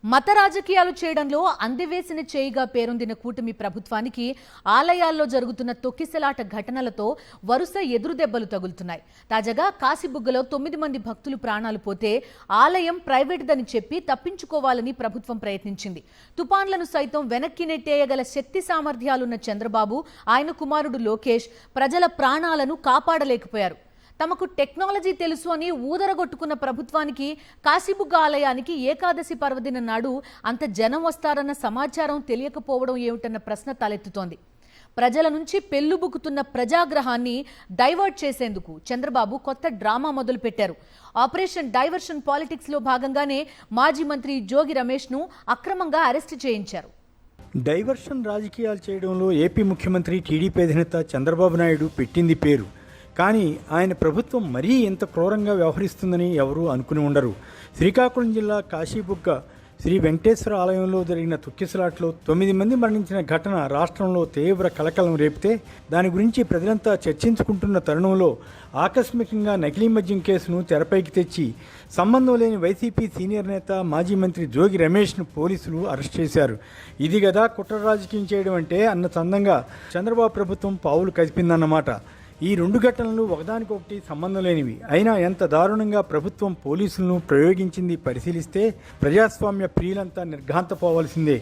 మత రాజకీయాలు చేయడంలో అందివేసిన చేయిగా పేరొందిన కూటమి ప్రభుత్వానికి ఆలయాల్లో జరుగుతున్న తొక్కిసలాట ఘటనలతో వరుస ఎదురుదెబ్బలు తగులుతున్నాయి. తాజాగా కాశీబుగ్గలో 9 మంది భక్తులు ప్రాణాలు పోతే ఆలయం ప్రైవేటుదని చెప్పి తప్పించుకోవాలని ప్రభుత్వం ప్రయత్నించింది. తుపాన్లను సైతం వెనక్కి నెట్టేయగల శక్తి సామర్థ్యాలున్న చంద్రబాబు, ఆయన కుమారుడు లోకేష్ ప్రజల ప్రాణాలను కాపాడలేకపోయారు. తమకు టెక్నాలజీ తెలుసు అని ఊదరగొట్టుకున్న ప్రభుత్వానికి కాశీబుగ్గ ఆలయానికి ఏకాదశి పర్వదిన నాడు అంత జనం వస్తారన్న సమాచారం తెలియకపోవడం ఏమిటన్న ప్రశ్న తలెత్తుతోంది. ప్రజల నుంచి పెళ్లుబుకుతున్న ప్రజాగ్రహాన్ని డైవర్ట్ చేసేందుకు చంద్రబాబు కొత్త డ్రామా మొదలుపెట్టారు. ఆపరేషన్ డైవర్షన్ పాలిటిక్స్ లో భాగంగానే మాజీ మంత్రి జోగి రమేష్ ను అక్రమంగా అరెస్టు చేయించారు. డైవర్షన్ రాజకీయాలు చేయడంలో ఏపీ ముఖ్యమంత్రి టీడీపీ అధినేత చంద్రబాబు నాయుడు పెట్టింది పేరు. కానీ ఆయన ప్రభుత్వం మరీ ఇంత క్రూరంగా వ్యవహరిస్తుందని ఎవరూ అనుకుని ఉండరు. శ్రీకాకుళం జిల్లా కాశీబుగ్గ శ్రీ వెంకటేశ్వర ఆలయంలో జరిగిన తొక్కిసలాట్లో 9 మంది మరణించిన ఘటన రాష్ట్రంలో తీవ్ర కలకలం రేపితే దాని గురించి ప్రజలంతా చర్చించుకుంటున్న తరుణంలో ఆకస్మికంగా నకిలీ మద్యం కేసును తెరపైకి తెచ్చి సంబంధం లేని వైసీపీ సీనియర్ నేత మాజీ మంత్రి జోగి రమేష్ను పోలీసులు అరెస్ట్ చేశారు. ఇది గదా కుట్ర రాజకీయం చేయడం అంటే అన్న చందంగా చంద్రబాబు ప్రభుత్వం పావులు కదిపిందన్నమాట. ఈ 2 ఘటనలు ఒకదానికొకటి సంబంధం లేనివి. అయినా ఎంత దారుణంగా ప్రభుత్వం పోలీసులను ప్రయోగించింది పరిశీలిస్తే ప్రజాస్వామ్య ప్రియులంతా నిర్ఘాంతపోవాల్సిందే.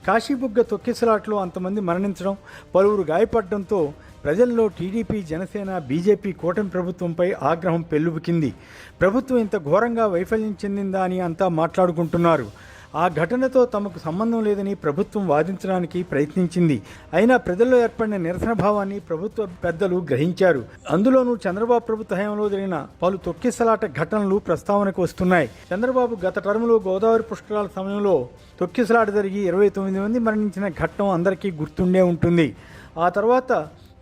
కాశీబుగ్గ తొక్కిసలాట్లో అంతమంది మరణించడం, పలువురు గాయపడడంతో ప్రజల్లో టీడీపీ, జనసేన, బీజేపీ కూటమి ప్రభుత్వంపై ఆగ్రహం పెల్లుబికింది. ప్రభుత్వం ఇంత ఘోరంగా వైఫల్యం చెందిందా అని అంతా మాట్లాడుకుంటున్నారు. ఆ ఘటనతో తమకు సంబంధం లేదని ప్రభుత్వం వాదించడానికి ప్రయత్నించింది. అయినా ప్రజల్లో ఏర్పడిన నిరసన భావాన్ని ప్రభుత్వ పెద్దలు గ్రహించారు. అందులోనూ చంద్రబాబు ప్రభుత్వ హయాంలో జరిగిన పలు తొక్కిసలాట ఘటనలు ప్రస్తావనకు వస్తున్నాయి. చంద్రబాబు గత టర్ములో గోదావరి పుష్కరాల సమయంలో తొక్కిసలాట జరిగి 29 మంది మరణించిన ఘట్టం అందరికీ గుర్తుండే ఉంటుంది. ఆ తర్వాత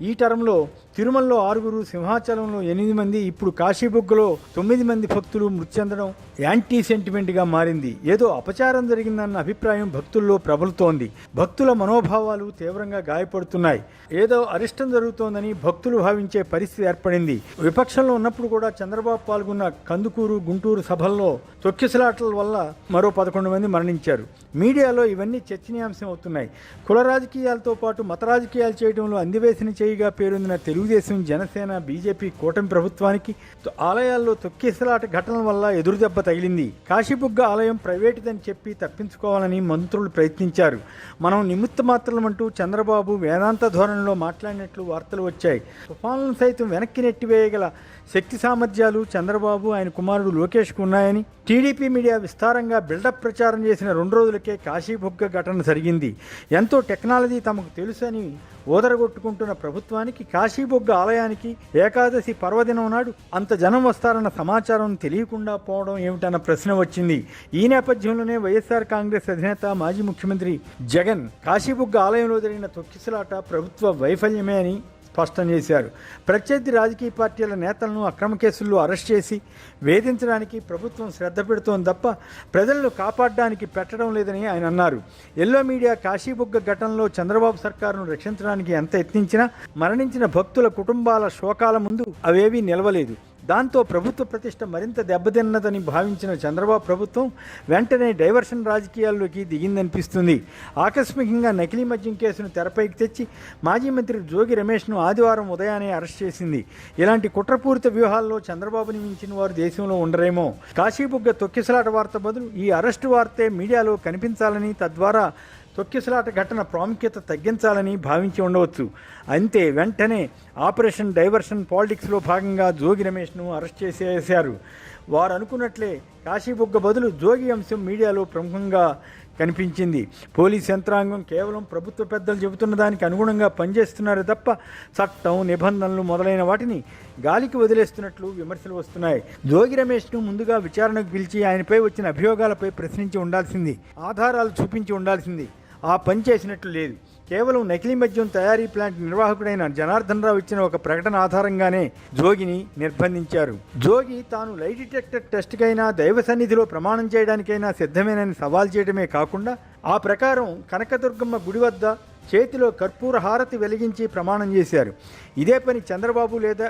ఈ టర్మ్లో తిరుమలలో 6, సింహాచలంలో 8 మంది, ఇప్పుడు కాశీబుగ్గలో 9 మంది భక్తులు మృతి చెందడం యాంటీ సెంటిమెంట్గా మారింది. ఏదో అపచారం జరిగిందన్న అభిప్రాయం భక్తుల్లో ప్రబలుతోంది. భక్తుల మనోభావాలు తీవ్రంగా గాయపడుతున్నాయి. ఏదో అరిష్టం జరుగుతోందని భక్తులు భావించే పరిస్థితి ఏర్పడింది. విపక్షంలో ఉన్నప్పుడు కూడా చంద్రబాబు పాల్గొన్న కందుకూరు, గుంటూరు సభల్లో తొక్కిసలాటల వల్ల మరో 11 మంది మరణించారు. మీడియాలో ఇవన్నీ చర్చనీయాంశం అవుతున్నాయి. కుల రాజకీయాలతో పాటు మత రాజకీయాలు చేయడంలో అందివేసిన చేయిగా పేరొందిన తెలుగుదేశం, జనసేన, బీజేపీ కూటమి ప్రభుత్వానికి ఆలయాల్లో తొక్కిసలాట ఘటనల వల్ల ఎదురుదెబ్బ తగిలింది. కాశీబుగ్గ ఆలయం ప్రైవేటుదని చెప్పి తప్పించుకోవాలని మంత్రులు ప్రయత్నించారు. మనం నిమిత్త మాత్రమంటూ చంద్రబాబు వేదాంత ధోరణిలో మాట్లాడినట్లు వార్తలు వచ్చాయి. తుఫాన్లను సైతం వెనక్కి నెట్టివేయగల శక్తి సామర్థ్యాలు చంద్రబాబు, ఆయన కుమారుడు లోకేష్కు ఉన్నాయని టీడీపీ మీడియా విస్తారంగా బిల్డప్ ప్రచారం చేసిన 2 రోజులకే కాశీబుగ్గ ఘటన జరిగింది. ఎంతో టెక్నాలజీ తమకు తెలుసని ఓదరగొట్టుకుంటున్న ప్రభుత్వానికి కాశీబుగ్గ ఆలయానికి ఏకాదశి పర్వదినం నాడు అంత జనం వస్తారన్న సమాచారం తెలియకుండా పోవడం ఏమిటన్న ప్రశ్న వచ్చింది. ఈ నేపథ్యంలోనే వైఎస్ఆర్ కాంగ్రెస్ అధినేత మాజీ ముఖ్యమంత్రి జగన్ కాశీబుగ్గ ఆలయంలో జరిగిన తొక్కిసలాట ప్రభుత్వ వైఫల్యమే అని స్పష్టం చేశారు. ప్రత్యర్థి రాజకీయ పార్టీల నేతలను అక్రమ కేసుల్లో అరెస్ట్ చేసి వేధించడానికి ప్రభుత్వం శ్రద్ధ పెడుతోంది తప్ప ప్రజలను కాపాడడానికి పెట్టడం లేదని ఆయన అన్నారు. ఎల్లో మీడియా కాశీబుగ్గ ఘటనలో చంద్రబాబు సర్కారును రక్షించడానికి ఎంత యత్నించినా మరణించిన భక్తుల కుటుంబాల శోకాల ముందు అవేవీ నిలవలేదు. దాంతో ప్రభుత్వ ప్రతిష్ట మరింత దెబ్బతిన్నదని భావించిన చంద్రబాబు ప్రభుత్వం వెంటనే డైవర్షన్ రాజకీయాల్లోకి దిగిందనిపిస్తుంది. ఆకస్మికంగా నకిలీ మద్యం కేసును తెరపైకి తెచ్చి మాజీ మంత్రి జోగి రమేష్ను ఆదివారం ఉదయాన్నే అరెస్ట్ చేసింది. ఇలాంటి కుట్రపూరిత వ్యూహాల్లో చంద్రబాబుని మించిన వారు దేశంలో ఉండరేమో. కాశీబుగ్గ తొక్కిసలాట వార్త బదులు ఈ అరెస్టు వార్తే మీడియాలో కనిపించాలని, తద్వారా తొక్కిసలాట ఘటన ప్రాముఖ్యత తగ్గించాలని భావించి ఉండవచ్చు. అంతే, వెంటనే ఆపరేషన్ డైవర్షన్ పాలిటిక్స్లో భాగంగా జోగి రమేష్ను అరెస్ట్ చేసేశారు. వారు అనుకున్నట్లే కాశీబుగ్గ బదులు జోగి అంశం మీడియాలో ప్రముఖంగా కనిపించింది. పోలీస్ యంత్రాంగం కేవలం ప్రభుత్వ పెద్దలు చెబుతున్న దానికి అనుగుణంగా పనిచేస్తున్నారు తప్ప చట్టం, నిబంధనలు మొదలైన వాటిని గాలికి వదిలేస్తున్నట్లు విమర్శలు వస్తున్నాయి. జోగి రమేష్ను ముందుగా విచారణకు పిలిచి ఆయనపై వచ్చిన అభియోగాలపై ప్రశ్నించి ఉండాల్సింది, ఆధారాలు చూపించి ఉండాల్సింది. ఆ పని చేసినట్లు లేదు. కేవలం నకిలీ మద్యం తయారీ ప్లాంట్ నిర్వాహకుడైన జనార్దన్ రావు ఇచ్చిన ఒక ప్రకటన ఆధారంగానే జోగిని నిర్బంధించారు. జోగి తాను లై డిటెక్టర్ టెస్ట్కైనా, దైవ సన్నిధిలో ప్రమాణం చేయడానికైనా సిద్ధమేనని సవాల్ చేయడమే కాకుండా ఆ ప్రకారం కనకదుర్గమ్మ గుడి వద్ద చేతిలో కర్పూర హారతి వెలిగించి ప్రమాణం చేశారు. ఇదే పని చంద్రబాబు లేదా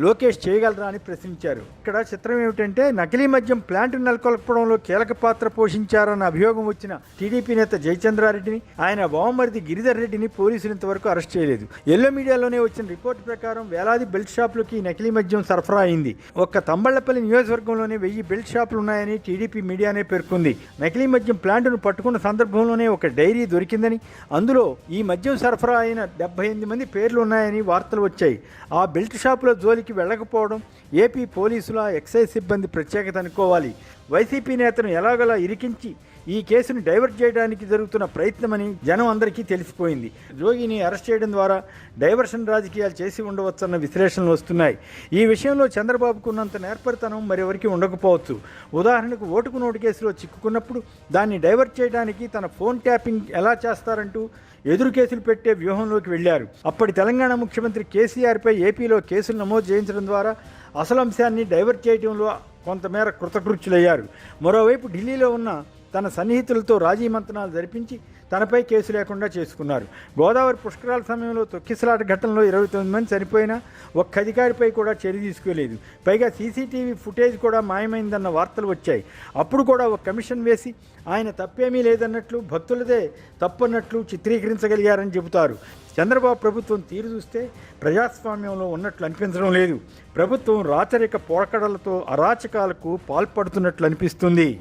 లోకేష్ చేయగలరా అని ప్రశ్నించారు. ఇక్కడ చిత్రం ఏమిటంటే నకిలీ మద్యం ప్లాంట్ నెలకొల్పడంలో కీలక పాత్ర పోషించారన్న అభియోగం వచ్చిన టీడీపీ నేత జయచంద్రారెడ్డిని, ఆయన బావమరిది గిరిధర్ రెడ్డిని పోలీసులు ఇంతవరకు అరెస్ట్ చేయలేదు. ఎల్లో మీడియాలోనే వచ్చిన రిపోర్టు ప్రకారం వేలాది బెల్ట్ షాపులకి నకిలీ మద్యం సరఫరా అయింది. ఒక్క తంబళ్లపల్లి నియోజకవర్గంలోనే 1000 బెల్ట్ షాపులు ఉన్నాయని టీడీపీ మీడియానే పేర్కొంది. నకిలీ మద్యం ప్లాంటును పట్టుకున్న సందర్భంలోనే ఒక డైరీ దొరికిందని, అందులో ఈ మద్యం సరఫరా అయిన 78 మంది పేర్లు ఉన్నాయని వార్తలు వచ్చాయి. ఆ బెల్ట్ షాపుల జోలికి వెళ్ళకపోవడం ఏపీ పోలీసుల ఎక్సైజ్ సిబ్బంది ప్రత్యేకత అనుకోవాలి. వైసీపీ నేతను ఎలాగలా ఇరికించి ఈ కేసును డైవర్ట్ చేయడానికి జరుగుతున్న ప్రయత్నమని జనం అందరికీ తెలిసిపోయింది. జోగిని అరెస్ట్ చేయడం ద్వారా డైవర్షన్ రాజకీయాలు చేసి ఉండవచ్చన్న విశ్లేషణలు వస్తున్నాయి. ఈ విషయంలో చంద్రబాబుకు ఉన్నంత నేర్పరితనం మరెవరికి ఉండకపోవచ్చు. ఉదాహరణకు ఓటుకు నోటు కేసులో చిక్కుకున్నప్పుడు దాన్ని డైవర్ట్ చేయడానికి తన ఫోన్ ట్యాపింగ్ ఎలా చేస్తారంటూ ఎదురు కేసులు పెట్టే వ్యూహంలోకి వెళ్లారు. అప్పటి తెలంగాణ ముఖ్యమంత్రి కేసీఆర్పై ఏపీలో కేసులు నమోదు చేయించడం ద్వారా అసలు అంశాన్ని డైవర్ట్ చేయడంలో కొంతమేర కృతకృత్యులయ్యారు. మరోవైపు ఢిల్లీలో ఉన్న తన సన్నిహితులతో రాజీ మంతనాలు జరిపించి తనపై కేసు లేకుండా చేసుకున్నారు. గోదావరి పుష్కరాల సమయంలో తొక్కిసలాట ఘటనలో 29 మంది చనిపోయినా ఒక్క అధికారిపై కూడా చర్య తీసుకోలేదు. పైగా సీసీటీవీ ఫుటేజ్ కూడా మాయమైందన్న వార్తలు వచ్చాయి. అప్పుడు కూడా ఒక కమిషన్ వేసి ఆయన తప్పేమీ లేదన్నట్లు, భక్తులదే తప్పన్నట్లు చిత్రీకరించగలిగారని చెబుతారు. చంద్రబాబు ప్రభుత్వం తీరు చూస్తే ప్రజాస్వామ్యంలో ఉన్నట్లు అనిపించడం లేదు. ప్రభుత్వం రాచరిక పోకడలతో అరాచకాలకు పాల్పడుతున్నట్లు అనిపిస్తుంది.